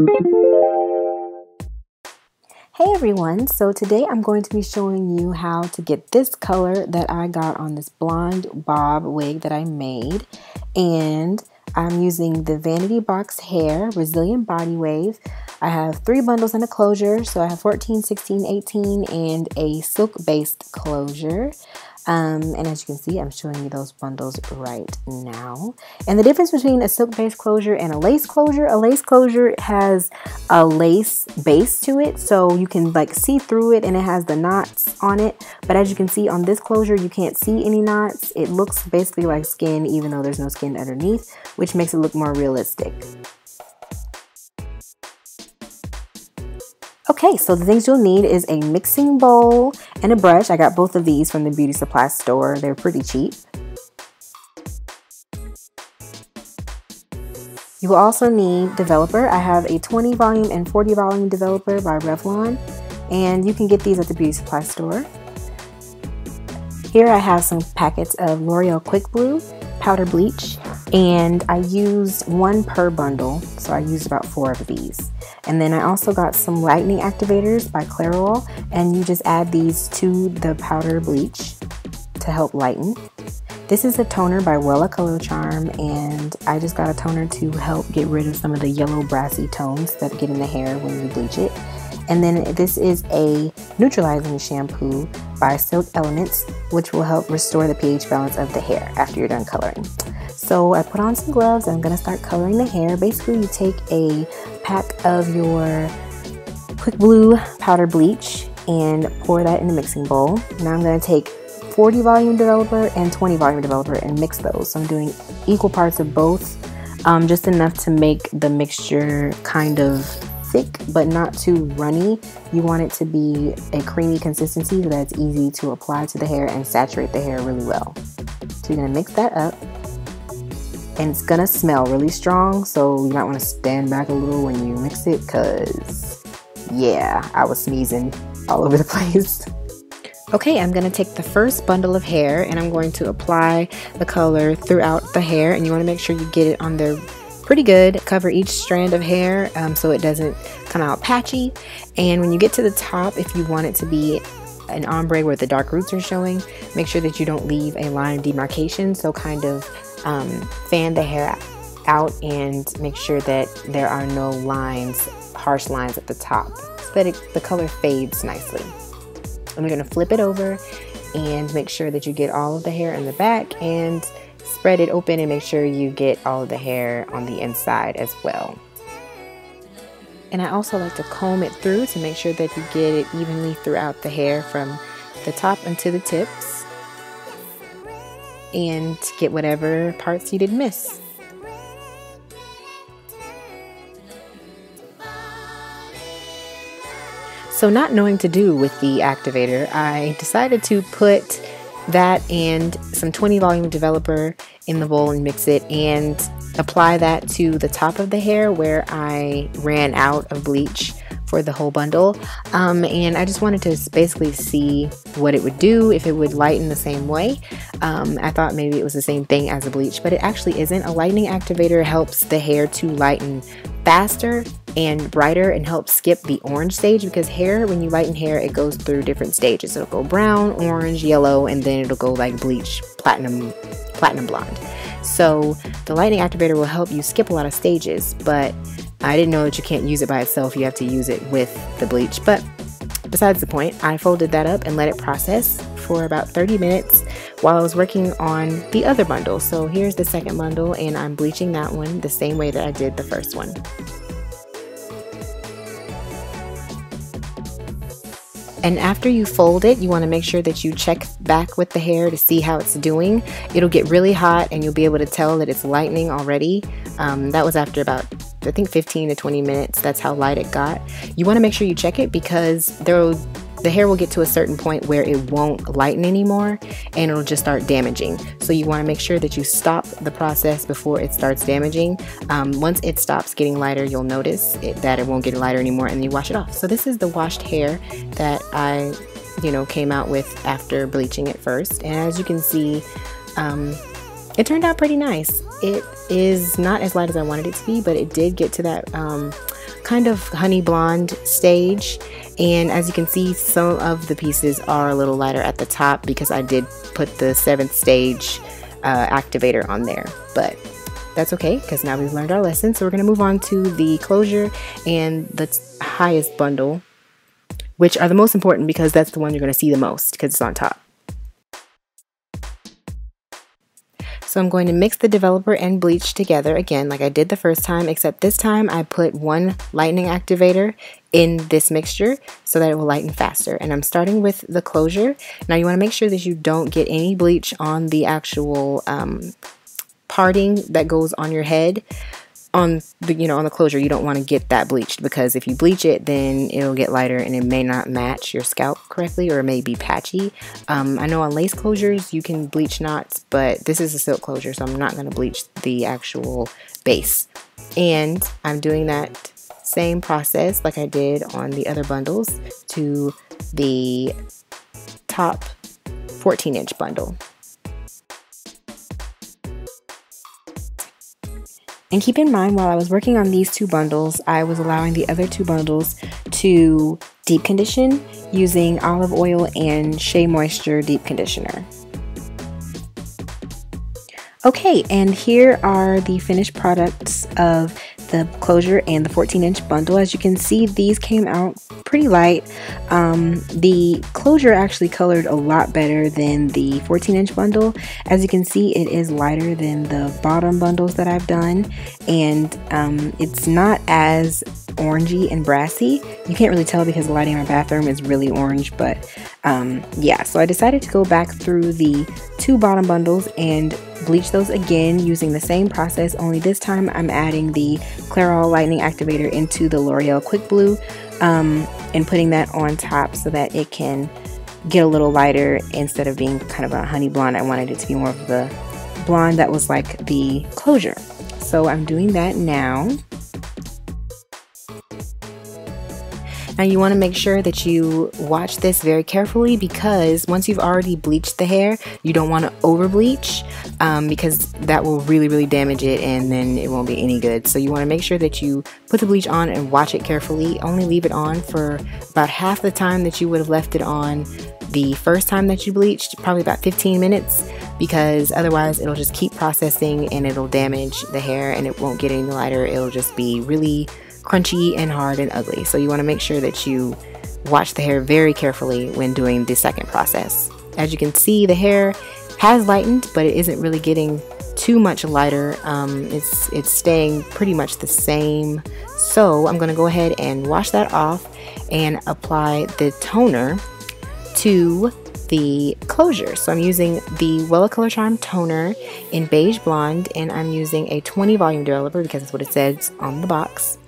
Hey everyone, so today I'm going to be showing you how to get this color that I got on this blonde bob wig that I made, and I'm using the Vanity Box Hair Resilient Body Wave. I have 3 bundles and a closure, so I have 14, 16, 18, and a silk based closure. And as you can see, I'm showing you those bundles right now. And the difference between a silk-based closure and a lace closure has a lace base to it, so you can like see through it and it has the knots on it. But as you can see on this closure, you can't see any knots. It looks basically like skin, even though there's no skin underneath, which makes it look more realistic. Okay, so the things you'll need is a mixing bowl and a brush. I got both of these from the beauty supply store. They're pretty cheap. You will also need developer. I have a 20 volume and 40 volume developer by Revlon, and you can get these at the beauty supply store. Here I have some packets of L'Oreal Quick Blue powder bleach, and I used 1 per bundle, so I used about 4 of these. And then I also got some lightening activators by Clairol, and you just add these to the powder bleach to help lighten. This is a toner by Wella Color Charm, and I just got a toner to help get rid of some of the yellow brassy tones that get in the hair when you bleach it. And then this is a neutralizing shampoo by Silk Elements, which will help restore the pH balance of the hair after you're done coloring. So I put on some gloves and I'm going to start coloring the hair. Basically, you take a pack of your Quick Blue powder bleach and pour that in the mixing bowl. Now I'm going to take 40 volume developer and 20 volume developer and mix those. So I'm doing equal parts of both, just enough to make the mixture kind of thick but not too runny. You want it to be a creamy consistency so that it's easy to apply to the hair and saturate the hair really well. So you're going to mix that up. And it's gonna smell really strong, so you might want to stand back a little when you mix it, because yeah, I was sneezing all over the place. Okay, I'm gonna take the first bundle of hair and I'm going to apply the color throughout the hair, and you want to make sure you get it on there pretty good. Cover each strand of hair so it doesn't come out patchy. And when you get to the top, if you want it to be an ombre where the dark roots are showing, make sure that you don't leave a line of demarcation, so kind of fan the hair out and make sure that there are no lines, harsh lines at the top, so that the color fades nicely. And we're going to flip it over and make sure that you get all of the hair in the back, and spread it open and make sure you get all of the hair on the inside as well. And I also like to comb it through to make sure that you get it evenly throughout the hair from the top unto the tips, and get whatever parts you did miss. So not knowing to do with the activator, I decided to put that and some 20 volume developer in the bowl and mix it, and apply that to the top of the hair where I ran out of bleach for the whole bundle. And I just wanted to basically see what it would do, if it would lighten the same way. I thought maybe it was the same thing as a bleach, but it actually isn't. A lightening activator helps the hair to lighten faster and brighter and helps skip the orange stage, because hair, when you lighten hair, it goes through different stages. It'll go brown, orange, yellow, and then it'll go like bleach, platinum blonde. So the lightening activator will help you skip a lot of stages, but I didn't know that you can't use it by itself. You have to use it with the bleach. But besides the point, I folded that up and let it process for about 30 minutes while I was working on the other bundle. So here's the second bundle, and I'm bleaching that one the same way that I did the first one. And after you fold it, you want to make sure that you check back with the hair to see how it's doing. It'll get really hot and you'll be able to tell that it's lightening already. That was after about, I think, 15 to 20 minutes. That's how light it got. You want to make sure you check it, because the hair will get to a certain point where it won't lighten anymore and it'll just start damaging. So you want to make sure that you stop the process before it starts damaging. Once it stops getting lighter, you'll notice that it won't get lighter anymore, and you wash it off. So this is the washed hair that I came out with after bleaching it first. And as you can see, it turned out pretty nice. It is not as light as I wanted it to be, but it did get to that kind of honey blonde stage. And as you can see, some of the pieces are a little lighter at the top because I did put the 7th stage activator on there, but that's okay because now we've learned our lesson. So we're going to move on to the closure and the highest bundle, which are the most important because that's the one you're going to see the most because it's on top. So I'm going to mix the developer and bleach together again like I did the first time, except this time I put 1 lightening activator in this mixture so that it will lighten faster. And I'm starting with the closure. Now you want to make sure that you don't get any bleach on the actual parting that goes on your head. On the on the closure, you don't want to get that bleached because if you bleach it, then it'll get lighter and it may not match your scalp correctly, or it may be patchy. I know on lace closures you can bleach knots, but this is a silk closure, so I'm not going to bleach the actual base. And I'm doing that same process like I did on the other bundles to the top 14-inch bundle. And keep in mind, while I was working on these 2 bundles, I was allowing the other 2 bundles to deep condition using olive oil and Shea Moisture deep conditioner. Okay, and here are the finished products of the closure and the 14-inch bundle. As you can see, these came out pretty light. The closure actually colored a lot better than the 14-inch bundle. As you can see, it is lighter than the bottom bundles that I've done, and it's not as orangey and brassy. You can't really tell because the lighting in my bathroom is really orange, but yeah, so I decided to go back through the 2 bottom bundles and bleach those again using the same process, only this time I'm adding the Clairol Lightning Activator into the L'Oreal Quick Blue and putting that on top so that it can get a little lighter instead of being kind of a honey blonde. I wanted it to be more of the blonde that was like the closure. So I'm doing that now. Now you want to make sure that you watch this very carefully because once you've already bleached the hair, you don't want to over bleach because that will really damage it and then it won't be any good. So you want to make sure that you put the bleach on and watch it carefully. Only leave it on for about half the time that you would have left it on the first time that you bleached, probably about 15 minutes, because otherwise it'll just keep processing and it'll damage the hair and it won't get any lighter. It'll just be really crunchy and hard and ugly. So you want to make sure that you watch the hair very carefully when doing the second process. As you can see, the hair has lightened, but it isn't really getting too much lighter. It's staying pretty much the same. So I'm going to go ahead and wash that off and apply the toner to the closure. So I'm using the Wella Color Charm toner in Beige Blonde, and I'm using a 20 volume developer because that's what it says on the box.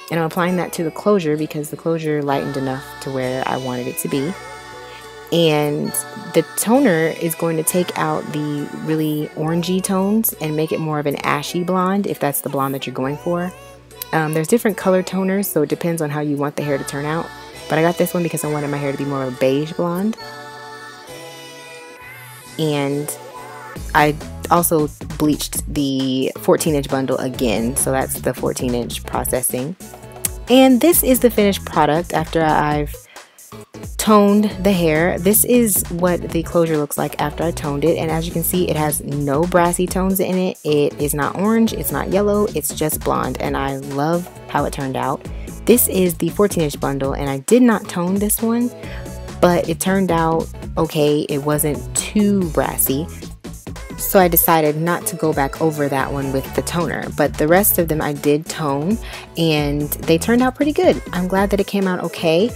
And I'm applying that to the closure because the closure lightened enough to where I wanted it to be. And the toner is going to take out the really orangey tones and make it more of an ashy blonde if that's the blonde that you're going for. There's different color toners, so it depends on how you want the hair to turn out. But I got this one because I wanted my hair to be more of a beige blonde. And I also bleached the 14-inch bundle again, so that's the 14-inch processing. And this is the finished product after I've toned the hair. This is what the closure looks like after I toned it, and as you can see, it has no brassy tones in it. It is not orange, it's not yellow, it's just blonde, and I love how it turned out. This is the 14-inch bundle, and I did not tone this one, but it turned out okay. It wasn't too brassy. So I decided not to go back over that one with the toner, but the rest of them I did tone and they turned out pretty good. I'm glad that it came out okay.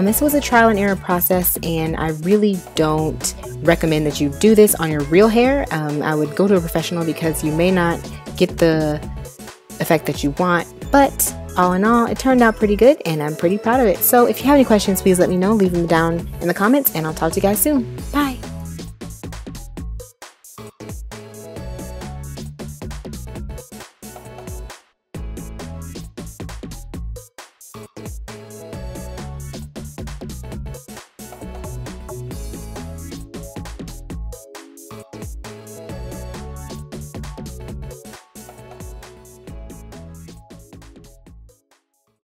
This was a trial and error process, and I really don't recommend that you do this on your real hair. I would go to a professional because you may not get the effect that you want, but all in all, it turned out pretty good and I'm pretty proud of it. So if you have any questions, please let me know. Leave them down in the comments and I'll talk to you guys soon. Bye!